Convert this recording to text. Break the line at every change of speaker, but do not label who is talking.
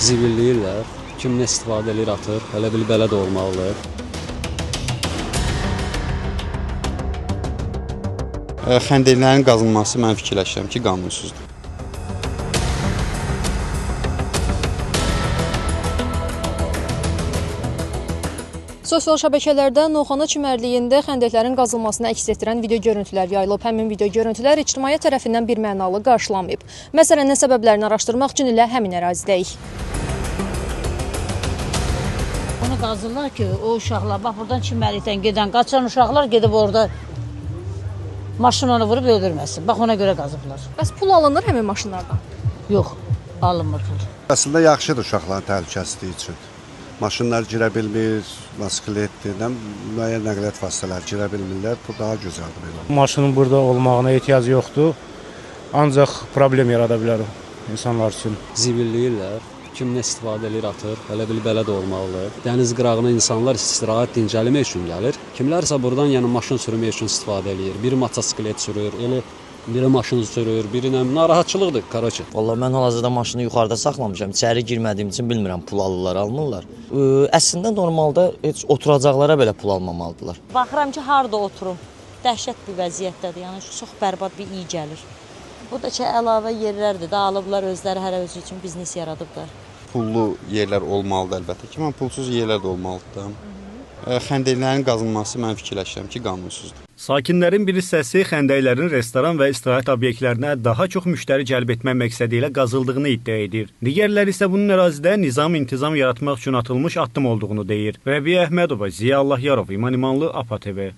zibilləyirlər. Kim nə istifadə edir, atır. Elə bil belə də olmalıdır.
Xəndəklərin qazılması mən fikirləşirəm ki, qanunsuzdur.
Sosial şəbəkələrdə Novxana çimərliyində xəndəklərin qazılmasını əks etdirən video görüntülər yayılıb. Həmin video görüntülər ictimaiyyət tərəfindən bir mənalı qarşılanmayıb. Məsələnin səbəblərini araşdırmaq üçün ilə həmin ərazidəyik.
Onu qazırlar ki, o uşaqlar, bax buradan çimərlikdən gedən, qaçan uşaqlar gedib orada maşın onu vurub öldürməsin. Bax ona görə qazıblar.
Bəs pul alınır həmin maşınlardan?
Yox, alınmır pul.
Əslində yaxşıdır uşaqların təhlükəsizliyi üçün. Maşınlar girə bilmir, motosikletdir, müəyyən nəqliyyat vasitələri girə bilmirlər, bu daha gözəldir belə.
Maşının burada olmağına ehtiyac yoxdur, ancaq problem yarada bilər insanlar üçün.
Zibilləyirlər. Kim nə istifadə edir, atır. Elə bil belə də olmalıdır. Dəniz qırağına insanlar istirahət, dincəlmək üçün gəlir. Kimlərsə buradan yəni maşın sürmək üçün istifadə edir. Biri motosiklet sürür, elə biri maşın sürür, biri narahatçılıqdır, qaracı.
Vallahi mən hal-hazırda maşını yuxarıda saxlamışam. İçəri girmədiyim üçün bilmirəm pul alırlar, almırlar. Əslində normalda heç oturacaqlara belə pul almamalıdırlar.
Baxıram ki, harda oturum. Dəhşət bir vəziyyətdədir. Yəni çox bərbad bir iyi gəlir. Bu da ki, əlavə yerlərdir. Dağılıblar özləri hər özü üçün biznes yaradıblar.
Pullu yerlər olmalıdır əlbəttə ki, mən pulsuz yerlər də olmalıdır. Xəndəklərin qazılması mən fikirləşirəm ki, qanunsuzdur.
Sakinlərin bir hissəsi xəndəklərin restoran və istirahət obyektlərinə daha çox müştəri cəlb etmək məqsədi ilə qazıldığını iddia edir. Digərləri isə bunun ərazidə nizam-intizam yaratmaq üçün atılmış addım olduğunu deyir. Rəbiyə Əhmədova, Ziya Allahyarov, İman İmanlı, APA TV.